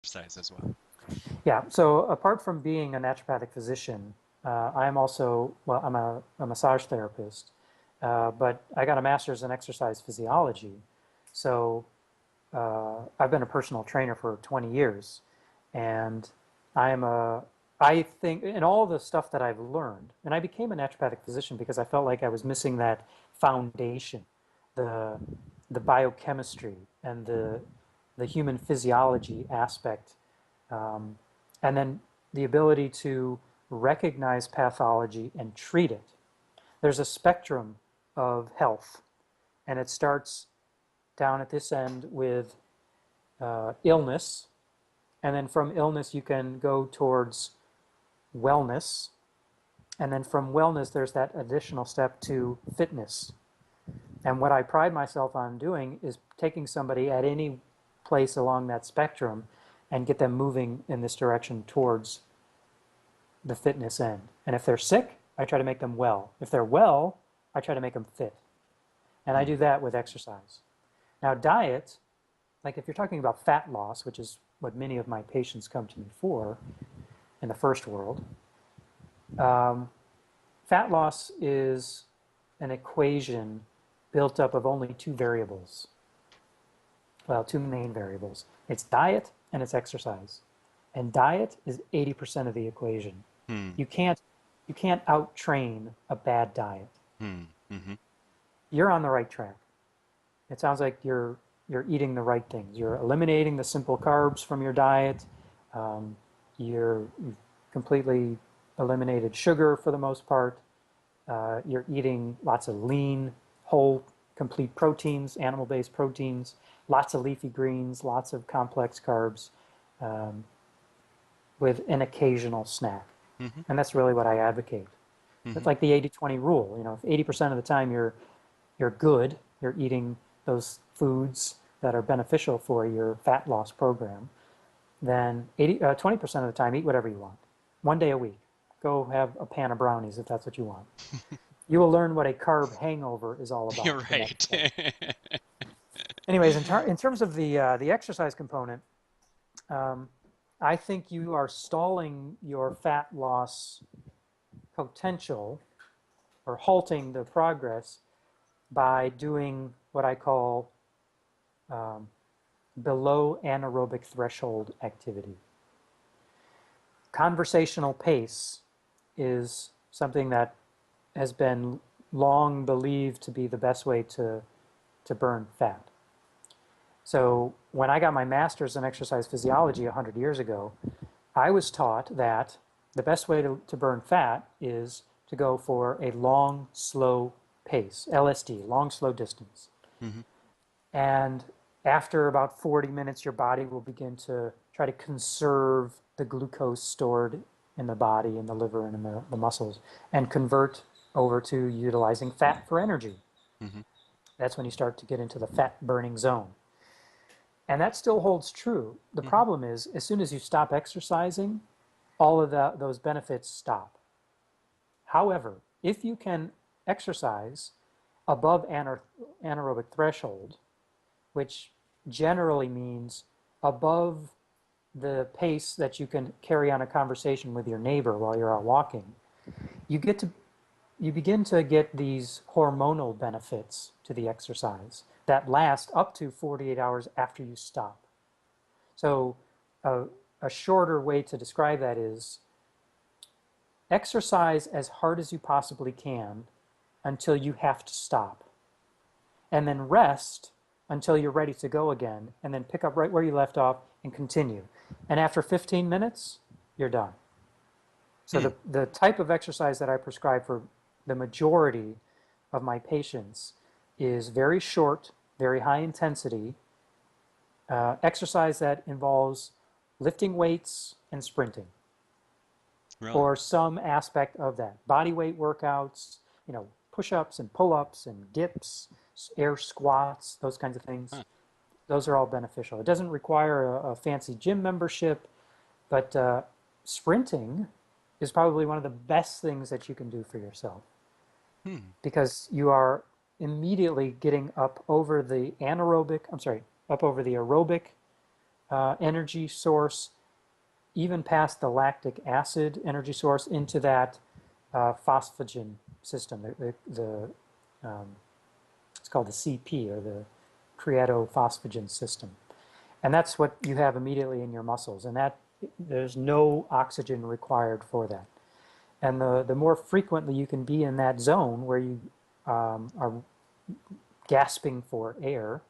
exercise as well. Yeah, so apart from being a naturopathic physician, I'm also, well, I'm a massage therapist, but I got a master's in exercise physiology. So I've been a personal trainer for 20 years, and I am a, I think, in all the stuff that I've learned, and I became a naturopathic physician because I felt like I was missing that foundation, the the biochemistry and the human physiology aspect, um, and then the ability to recognize pathology and treat it. There's a spectrum of health, and it starts down at this end with illness, and then from illness you can go towards wellness, and then from wellness there's that additional step to fitness. And what I pride myself on doing is taking somebody at any place along that spectrum and get them moving in this direction towards the fitness end. And if they're sick, I try to make them well. If they're well, I try to make them fit. And I Hmm. do that with exercise. Now, diet, like if you're talking about fat loss, which is what many of my patients come to me for in the first world, um, fat loss is an equation built up of only two variables. Well, two main variables. It's diet and it's exercise. And diet is 80% of the equation. Hmm. You can't you can't out train a bad diet. Hmm. Hmm. You're on the right track. It sounds like you're eating the right things. You're eliminating the simple carbs from your diet. Um, you've completely eliminated sugar for the most part. You're eating lots of lean, whole, complete proteins, animal-based proteins, lots of leafy greens, lots of complex carbs, um, with an occasional snack. Hmm. And that's really what I advocate. It's Hmm. like the 80-20 rule. You know, if 80% of the time you're good, you're eating those foods that are beneficial for your fat loss program, then 20% of the time eat whatever you want. One day a week. Go have a pan of brownies if that's what you want. You will learn what a carb hangover is all about You're the next right. day. Anyways, in terms of the exercise component, um, I think you are stalling your fat loss potential or halting the progress by doing what I call um, below anaerobic threshold activity. Conversational pace is something that has been long believed to be the best way to burn fat. So when I got my master's in exercise physiology 100 years ago, I was taught that the best way to burn fat is to go for a long, slow pace, LSD, long, slow distance. Hmm. And after about 40 minutes, your body will begin to try to conserve the glucose stored in the body, in the liver, and in the muscles, and convert over to utilizing fat for energy. Hmm. That's when you start to get into the fat burning zone. And that still holds true. The Hmm. problem is, as soon as you stop exercising, all of those benefits stop. However, if you can exercise above anaerobic threshold, which generally means above the pace that you can carry on a conversation with your neighbor while you're out walking, you get to you begin to get these hormonal benefits to the exercise that last up to 48 hours after you stop. So a, a shorter way to describe that is exercise as hard as you possibly can until you have to stop, and then rest until you're ready to go again, and then pick up right where you left off and continue. And after 15 minutes, you're done. So Hmm. the type of exercise that I prescribe for the majority of my patients is very short, very high intensity exercise that involves lifting weights and sprinting, Really? or some aspect of that. Body weight workouts, you know, push-ups and pull-ups and dips, air squats, those kinds of things. Huh. Those are all beneficial. It doesn't require a fancy gym membership, but sprinting is probably one of the best things that you can do for yourself Hmm. because you are immediately getting up over the aerobic energy source, even past the lactic acid energy source, into that phosphagen system. It's called the CP, or the creatophosphagen system. And that's what you have immediately in your muscles. And that there's no oxygen required for that. And the more frequently you can be in that zone where you are gasping for air,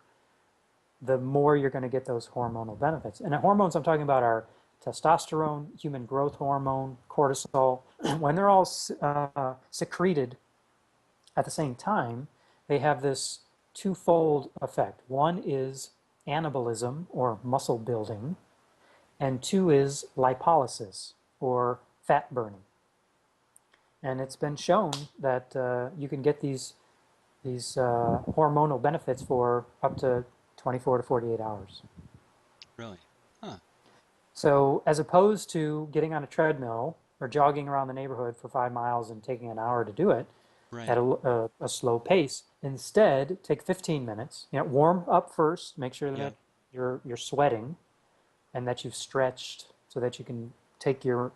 the more you're going to get those hormonal benefits. And the hormones I'm talking about are testosterone, human growth hormone, cortisol. When they're all secreted at the same time, they have this twofold effect. One is anabolism, or muscle building, and two is lipolysis, or fat burning. And it's been shown that you can get these hormonal benefits for up to 24 to 48 hours. Really? Huh. So as opposed to getting on a treadmill or jogging around the neighborhood for 5 miles and taking an hour to do it at Right. a slow pace, instead take 15 minutes. Warm up first, make sure Yeah. that you're sweating and that you've stretched so that you can take your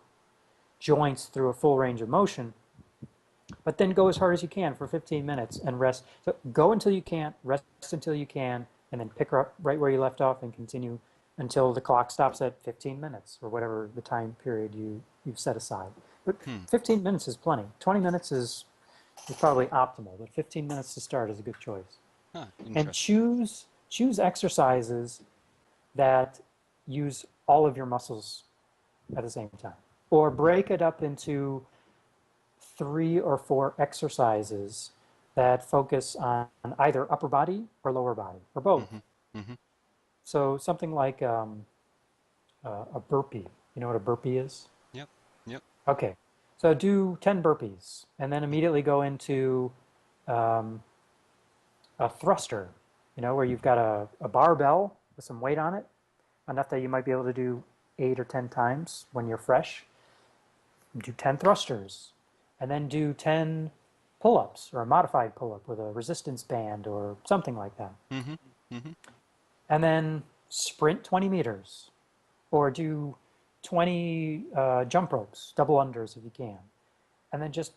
joints through a full range of motion. But then go as hard as you can for 15 minutes and rest. So go until you can't, rest until you can, and then pick up right where you left off and continue until the clock stops at 15 minutes or whatever the time period you've set aside. But Hmm. 15 minutes is plenty. 20 minutes is probably optimal, but 15 minutes to start is a good choice. Huh. And Interesting. choose exercises that use all of your muscles at the same time. Or break it up into 3 or 4 exercises that focus on either upper body or lower body, or both. Mm-hmm. Mm-hmm. So something like a burpee. You know what a burpee is? Yep. Yep. Okay. So do 10 burpees and then immediately go into um, a thruster, where you've got a barbell with some weight on it, enough that you might be able to do 8 or 10 times when you're fresh. Do 10 thrusters, and then do 10 pull-ups, or a modified pull-up with a resistance band or something like that. Mm-hmm. Mm-hmm. And then sprint 20 meters, or do 20 jump ropes, double unders if you can. And then just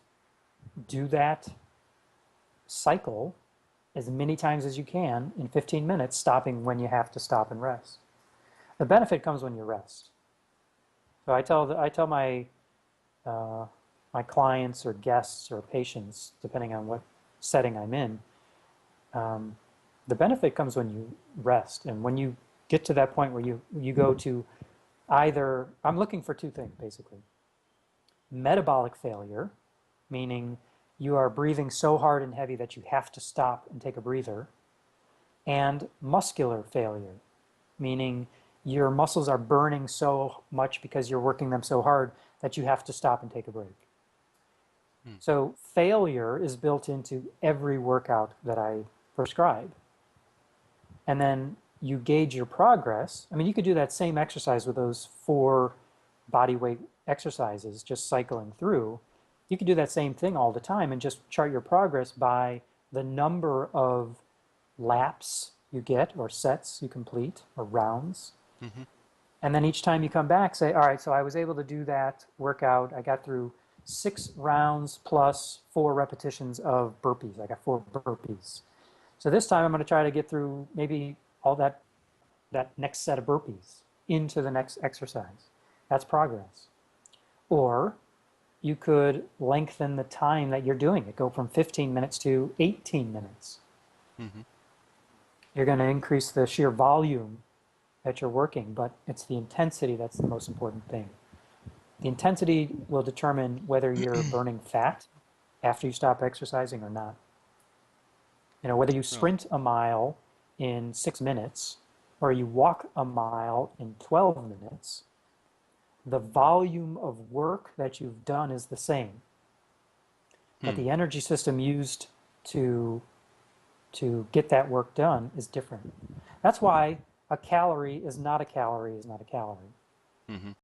do that cycle as many times as you can in 15 minutes, stopping when you have to stop and rest. The benefit comes when you rest. So I tell my clients or guests or patients, depending on what setting I'm in, the benefit comes when you rest. And when you get to that point where you go to either, I'm looking for 2 things basically: metabolic failure, meaning you are breathing so hard and heavy that you have to stop and take a breather, and muscular failure, meaning your muscles are burning so much because you're working them so hard that you have to stop and take a break. Hmm. So failure is built into every workout that I prescribe. And then you gauge your progress. I mean, you could do that same exercise with those 4 body weight exercises, just cycling through. You could do that same thing all the time and just chart your progress by the number of laps you get, or sets you complete, or rounds. Mm-hmm. And then each time you come back, say, all right, so I was able to do that workout. I got through 6 rounds plus 4 repetitions of burpees. I got 4 burpees. So this time I'm going to try to get through maybe all that next set of burpees into the next exercise. That's progress. Or you could lengthen the time that you're doing it, go from 15 minutes to 18 minutes. Mm-hmm. You're going to increase the sheer volume that you're working, but it's the intensity that's the most important thing. The intensity will determine whether you're burning fat after you stop exercising or not. Whether you Really? sprint a mile in 6 minutes or you walk a mile in 12 minutes, the volume of work that you've done is the same. But Hmm. the energy system used to get that work done is different. That's why a calorie is not a calorie is not a calorie. Mm-hmm.